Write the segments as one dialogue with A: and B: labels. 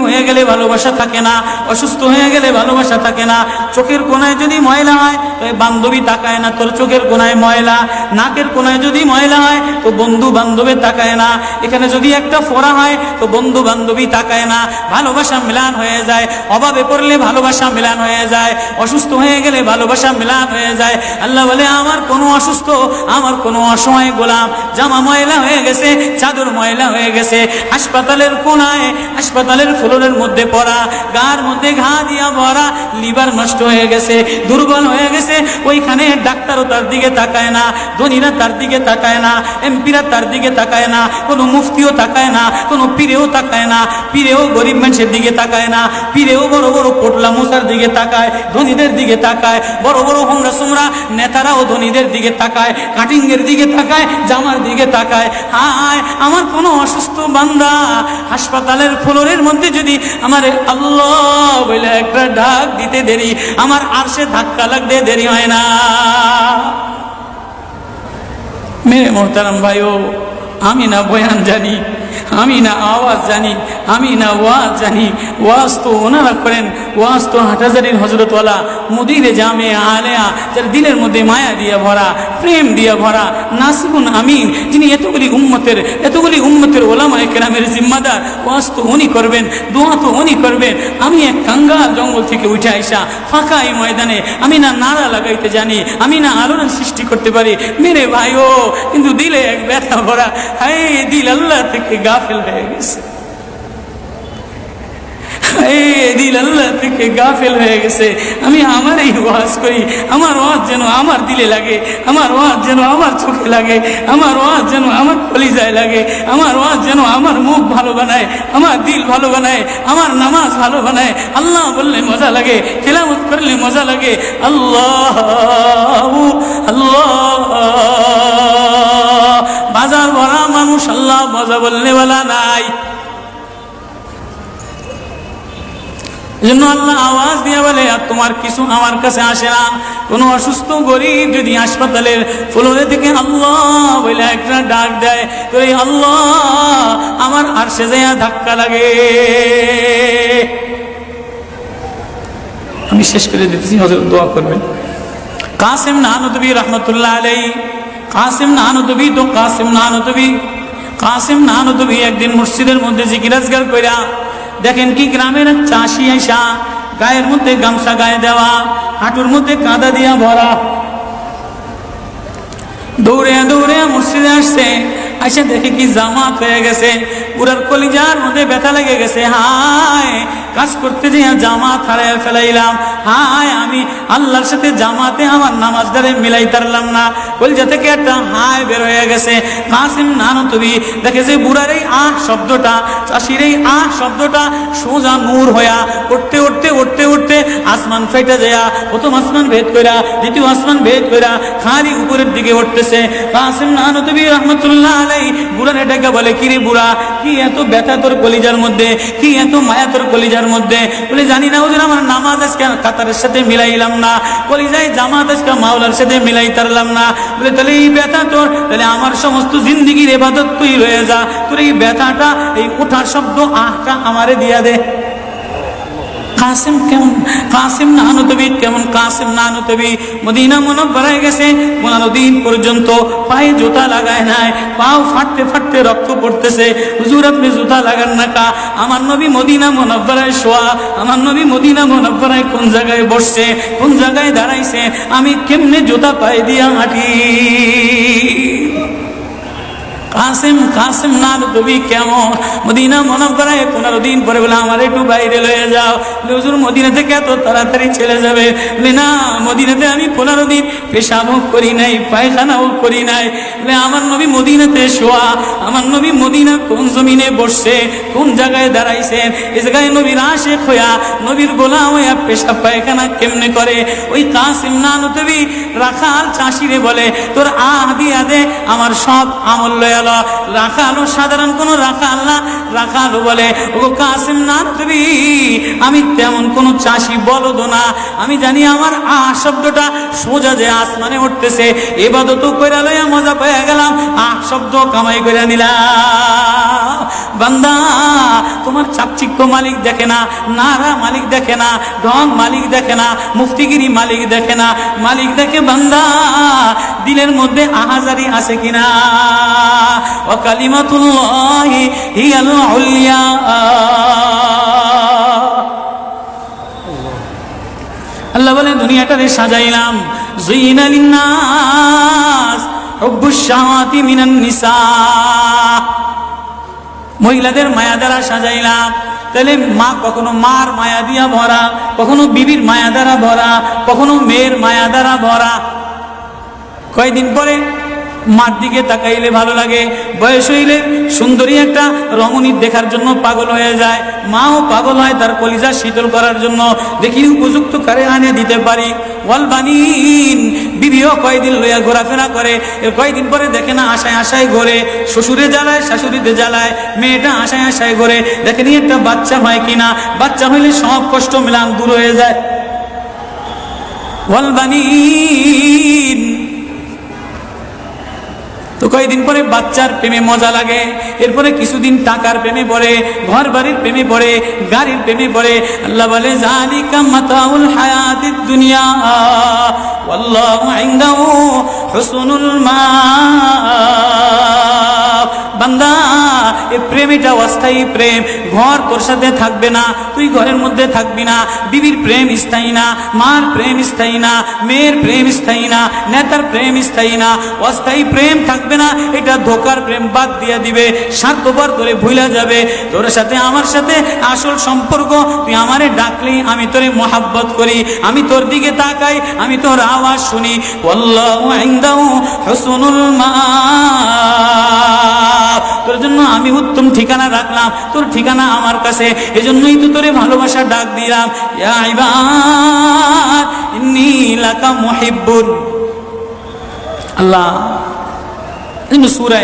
A: হয়ে গেলে ভালোবাসা থাকে না, অসুস্থ হয়ে গেলে ভালোবাসা থাকে না। চোখের কোনায় যদি ময়লা হয় তো বান্ধবী তাকায় না তোর চোখের কোনায় ময়লা, নাকের কোনায় যদি ময়লা হয় তো বন্ধু বান্ধবী তাকায় না, এখানে যদি একটা ফোড়া হয় তো বন্ধু বান্ধবী তাকায় না। ভালোবাসা মিলান হয়ে যায়, অভাবে পড়লে ভালোবাসা মিলান হয়ে যায়, অসুস্থ হয়ে গেলে ভালোবাসা মিলান হয়ে যায়। আল্লাহ বলে আমার কোনো অসুস্থ, আমার কোনো অসহায় গোলাম জামা ময়লা হয়ে গেছে, চাদর ময়লা হয়ে গেছে, হাসপাতালের কোনায় হাসপাতালের ফ্লোরের মধ্যে পড়া, গার মধ্যে ঘা দিয়া ভরা, লিভার নষ্ট হয়ে গেছে, দুর্বল হয়ে গেছে, ওইখানে ডাক্তারও তার দিকে তাকায় না, ধনীরা তার দিকে তাকায় না, এমপিরা তার দিকে তাকায় না, কোনো মুফতিও তাকায় না, কোনো পীরেও তাকায় না, পীরেও গরিব মানুষের দিকে তাকায় না, পীরেও বড় বড় পোটলা মশার দিকে তাকায়, ধনীদের দিকে তাকায়, বড় বড় হোমরা সোমরা নেতারাও ধনীদের দিকে তাকায়, কাটিংয়ের দিকে তাকায়, জামার দিকে তাকায়। হায় আমার কোনো অসুস্থ বান্দা হাসপাতালের ফ্লোরের মধ্যে যদি আমার আল্লাহ বলে একটা ডাক দিতে দেরি, আমার আরশে ধাক্কা লাগতে দেরি হয় না। মেরে মোহতারাম ভাইও, আমি না বয়ান জানি, আমি না আওয়াজ জানি, আমি না ওয়াজ জানি, ওয়াজ তো ওনারা করেন, ওয়াজ তো হাটহাজারির হজরতওয়ালা মুদিরে জামে আলেয়া, যার দিলের মধ্যে মায়া দিয়ে ভরা, প্রেম দিয়ে ভরা, নাসিবুন আমিন, যিনি এতগুলি উম্মতের ওলামায়ে কেরামের জিম্মাদার, ওয়াজ তো উনি করবেন, দোয়া তো উনি করবেন। আমি এক কাঙ্গাল জঙ্গল থেকে উঠে আইসা ফাঁকা এই ময়দানে আমি না নারা লাগাইতে জানি, আমি না আলোড়ন সৃষ্টি করতে পারি মেরে ভাইও, কিন্তু দিলে এক ব্যথা ভরা, হায় দিল আল্লাহ থেকে গাফেল হয়ে গেছে, দিল আল্লাহ থেকে গাফেল হয়ে গেছে। আমি আমার এই ওয়াজ করি, আমার ওয়াজ যেন আমার দিলে লাগে, আমার ওয়াজ যেন আমার চোখে লাগে, আমার ওয়াজ যেন আমার কলিজায় লাগে, আমার ওয়াজ যেন আমার মুখ ভালো বানায়, আমার দিল ভালো বানায়, আমার নামাজ ভালো বানায়। আল্লাহ বললে মজা লাগে, তেলাওয়াত করলে মজা লাগে। আল্লাহ আল্লাহ, বাজার ভরা মানুষ, আল্লাহ মজা বললে বলা নাই। জন্য আল্লাহ আওয়াজ দিয়ে বলে আর তোমার কিছু আমার কাছে আসে না। কোনো অসুস্থ গরিব যদি হাসপাতালের ফ্লোরে থেকে আল্লাহ বলে একটা ডাক দেয়, তো এই আল্লাহ আমার আরশে যাইয়া ধাক্কা লাগে। আমি শেষ করে দিতেছি, হযরত দোয়া করবেন। কাসিম নানুতুবি রহমতুল্লাহ আলাইহি, কাসিম নানুতুবি তো কাসিম নানুতুবি একদিন মসজিদের মধ্যে জিকির আজকার কইরা দেখেন কি গ্রামের চাষি আইসা গায়ের মধ্যে গামছা গায়ে দেওয়া, হাঁটুর মধ্যে কাদা দিয়া ভরা, দৌড়ে দৌড়ে মসজিদে আসছে। আইসা দেখে কি জামাত হয়ে গেছে, পুরার কলিজার মধ্যে ব্যথা লেগে গেছে। হায় কাজ করতে যে জামাত হারায় ফেলাইলাম, হায় আমি আল্লাহর সাথে জামাতে আমার নামাজদারে মিলাই তারলাম না। কলিজা থেকে একটা হায় বের হয়ে গেছে। কাসিম নানুতুবি দেখে যে বুড়ার এই আহ শব্দটা, চাষির এই আহ শব্দটা সোজা নূর হইয়া উঠতে উঠতে উঠতে উঠতে আসমান ফেটে যায়, প্রথম আসমান ভেদ কইরা দ্বিতীয় আসমান ভেদ কইরা খালি উপরের দিকে উঠতেছে। কাসিম নানুতুবি রহমতুল্লাহ আলাইহি বুড়ার এটাকে বলে, কিরে বুড়া কি এত ব্যথা তোর কলিজার মধ্যে, কি এত মায়া তোর কলিজার মধ্যে? বলে জানি না হুজুর, আমার নামাজ আজকে কাতারের সাথে মিলাইলাম না, কলিজায় জামাত আজকে মাওলার সাথে মিলাই তারলাম না। বলে তাহলে এই ব্যথা তোর, তাহলে আমার সমস্ত জিন্দিগির ইবাদত তুই রয়ে যা, তোর এই ব্যথাটা, এই ওঠার শব্দ আহটা আমারে দিয়া দে। কাসিম কেমন, কাসিম নানুতুবি কেমন? কাসিম নানুতুবি মদিনা মুনাওয়ারায় গেছে, 15 দিন পর্যন্ত পায়ে জুতা লাগায় নাই, পাও ফাটতে ফাটতে রক্ত পড়তেছে। হুজুর আপনি জুতা লাগান না কা? আমার নবী মদিনা মুনাওয়ারায় শোয়া, আমার নবী মদিনা মুনাওয়ারায় কোন জায়গায় বসছে, কোন জায়গায় দাঁড়াইছে, আমি কেমনে জুতা পায়ে দিয়া হাঁটি? কাসিম নানুতুবি কেমন? মদিনা মুনাওয়ারায় 15 দিন পরে বলে আমার একটু বাইরে লয়ে যাও। হুজুর মদিনা থেকে এত তাড়াতাড়ি চলে যাবে? বলে না, মদিনাতে আমি 15 দিন পেশাবও করি নাই, পায়খানাও করি নাই। বলে আমার নবী মদিনাতে শোয়া, আমার নবী মদিনা কোন জমিনে বসছে, কোন জায়গায় দাঁড়াইছেন, এই জায়গায় নবীর আশিক হইয়া, নবীর গোলাম হইয়া পেশাব পায়খানা কেমনে করে? ওই কাসিম নানুতুবি রাখাল চাষিরে বলে তোর আহ দিয়া দে, আমার সব আমল লয়া। রাখালো সাধারণ কোন রাখাল না, রাখালো বলে ও কাসিম নানুতুবি আমি তেমন কোন চাষি বলদ না, আমি জানি আমার আহ শব্দটা সোজা যে আসমানে উঠতেছে, ইবাদত কইরা লইয়া মজা পেয়ে গেলাম, আহ শব্দ কামাই কইরা নিলাম। বান্দা তোমার চাকচিক্য মালিক দেখে না, নারা মালিক দেখে না, ঢং মালিক দেখে না, মুফতিগিরি মালিক দেখে না, মালিক দেখে বান্দা দিলের মধ্যে আহাজারি আছে কিনা। ওয়া কালিমাতুল্লাহি হিয়াল উলিয়া। আল্লাহ বলেন দুনিয়াটারে সাজাইলাম, যুইনা লিন্নাস হুব্বুশ শাহাওয়াতি মিনান নিসা, মহিলাদের মায়া দ্বারা সাজাইলাম। তাহলে মা কখনো মার মায়া দিয়া ভরা, কখনো বিবির মায়া দ্বারা ভরা, কখনো মেয়ের মায়া দ্বারা ভরা। কয়েকদিন পরে মার দিকে তাকাইলে ভালো লাগে, বয়স হইলে সুন্দরী একটা রমণী দেখার জন্য পাগল হয়ে যায়, মাও পাগল হয় তার কলিজা শীতল করার জন্য, দেখি উপযুক্ত কারে আনে দিতে পারি। ওয়াল বানিন, বিবিও কয়েকদিন লইয়া ঘোরাফেরা করে, কয়েকদিন পরে দেখে না আশায় আশায় ঘোরে, শ্বশুরে জ্বালায় শাশুড়িতে জ্বালায়, মেয়েটা আশায় আশায় ঘোরে, দেখেনি একটা বাচ্চা হয় কিনা, বাচ্চা হইলে সব কষ্ট মিলান দূর হয়ে যায়। ওয়াল বানিন, তো কয়েকদিন পরে বাচ্চার প্রেমে মজা লাগে, এরপরে কিছুদিন টাকার প্রেমে পড়ে, ঘর বাড়ির প্রেমে পড়ে, গাড়ির প্রেমে পড়ে। আল্লাহ বলে যালিকা মাতাউল হায়াতিদ দুনিয়া ওয়াল্লাহু ইনদাহু হুসনুল মাআব। বান্দা এই প্রেম এটা অস্থায়ী প্রেম, ঘর তোর সাথে থাকবে না, তুই ঘরের মধ্যে থাকবি না, বিবির প্রেম স্থায়ী না, মার প্রেম স্থায়ী না, মেয়ের প্রেম স্থায়ী না, নেতার প্রেম স্থায়ী না, অস্থায়ী প্রেম থাকবে না। এটা ধোকার প্রেম, বাদ দিয়ে দিবে, স্বার্থপর করে ভুলে যাবে। তোর সাথে আমার সাথে আসল সম্পর্ক, তুই আমারে ডাকলি আমি তোরে মোহাব্বত করি, আমি তোর দিকে তাকাই, আমি তোর আওয়াজ শুনি। আল্লাহু ইনদাহু হুসনুল মাআব, তোর জন্য আমি উত্তম ঠিকানা রাখলাম, তোর ঠিকানা আমার কাছে, এজন্যই তো তোরে ভালোবাসা ডাক দিলাম। ইয়া ইবাদ ইন্নী লাকা মুহিব্বুন। আল্লাহ সূরা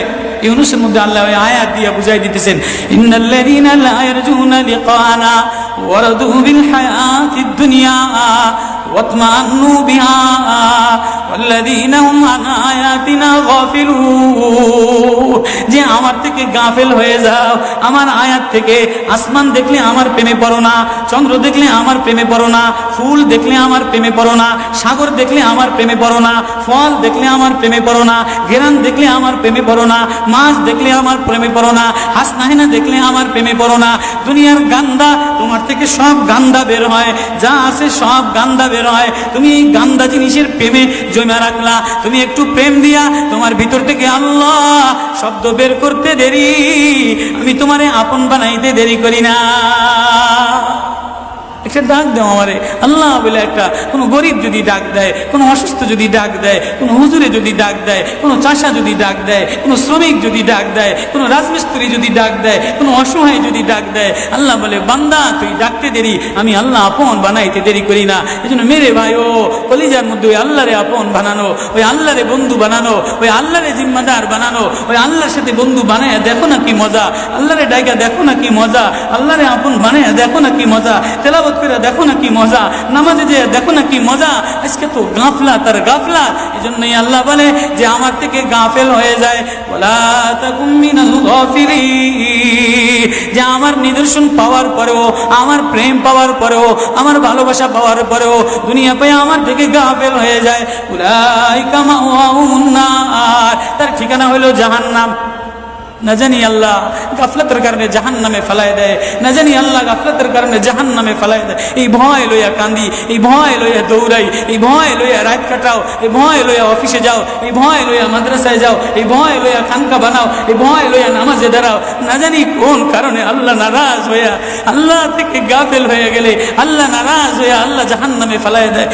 A: ইউনূসের মধ্যে আল্লাহ ওই আয়াত দিয়ে বুঝাই দিতেছেন, ইন্নাল্লাযীনা লা ইয়ারজুনা লিকানা ওয়ারাদু বিল হায়াতিদ দুনিয়া ওয়াতমান্নু বিহা ওয়াল্লাযীনা হুম আন আয়াতিনা গাফিলুন। যে আমার থেকে গাফেল হয়ে যাও, আমার আয়াত থেকে। আসমান দেখলে আমার প্রেমে পড়ো না, চন্দ্র দেখলে আমার প্রেমে পড়ো না, ফুল দেখলে আমার প্রেমে পড়ো না, সাগর দেখলে আমার প্রেমে পড়ো না, ফল দেখলে আমার প্রেমে পড়ো না, ঘেরান দেখলে আমার প্রেমে পড়ো না, মাছ দেখলে আমার প্রেমে পড়ো না, হাসনাহিনা দেখলে আমার প্রেমে পড়ো না। দুনিয়ার গান্দা, তোমার থেকে সব গান্দা বের হয়, যা আছে সব গান্দা বের হয়। তুমি এই গান্দা জিনিসের প্রেমে জমা রাখলা, তুমি একটু প্রেম দিয়া তোমার ভিতর থেকে আল্লাহ শব্দ বের করতে দেরি, আমি তোমারে আপন বানাইতে দেরি করি না। একটা ডাক দেও আমারে আল্লাহ বলে, একটা কোনো গরিব যদি ডাক দেয়, কোনো অসুস্থ যদি ডাক দেয়, কোনো হুজুরে যদি ডাক দেয়, কোনো চাষা যদি ডাক দেয়, কোনো শ্রমিক যদি ডাক দেয়, কোনো রাজমিস্ত্রি যদি ডাক দেয়, কোনো অসহায় যদি ডাক দেয়, আল্লাহ বলে বান্দা তুই ডাকতে দেরি, আমি আল্লাহ আপন বানাইতে দেরি করি না। এই জন্য মেরে ভাই ও কলিজার মধ্যে ওই আল্লাহরে আপন বানানো, ওই আল্লাহরে বন্ধু বানানো, ওই আল্লাহরে জিম্মাদার বানানো, ওই আল্লাহর সাথে বন্ধু বানায় দেখো না কি মজা, আল্লাহরে ডাইকা দেখো না কি মজা, আল্লাহরে আপন বানায় দেখো না কি মজা, তেলাওয়াত করে দেখো না কি মজা, নামাজে যে দেখো না কি মজা। আজকে তো গাফলাত আর গাফলাত, এজন্যই আল্লাহ বলে যে আমার থেকে গাফেল হয়ে যায়, ওয়ালা তাকুম মিনাল গাফিলিন। যে আমার নিদর্শন পাওয়ার পরেও, আমার প্রেম পাওয়ার পরেও, আমার ভালোবাসা পাওয়ার পরেও দুনিয়া পেয়ে আমার থেকে গাফেল হয়ে যায়, উলাইকা মাওয়াহুমুন নার, তার ঠিকানা হলো জাহান্নাম। না জানি আল্লাহ গাফলতের কারণে জাহান্নামে ফেলায় দেয়, না জানি আল্লাহ গাফলতের কারণে জাহান্নামে ফেলায় দেয়। এই ভয় লইয়া কান্দি, এই ভয় লইয়া দৌড়াই, এই ভয় লইয়া রাত কাটাও, এই ভয় লইয়া অফিসে যাও, এই ভয় লইয়া মাদ্রাসায় যাও, এই ভয় লইয়া খানকা বানাও, এই ভয় লইয়া নামাজে দাঁড়াও। না জানি কোন কারণে আল্লাহ নারাজ হইয়া, আল্লাহ থেকে গাফেল হয়ে গেলে আল্লাহ নারাজ হইয়া আল্লাহ জাহান্নামে ফেলায় দেয়।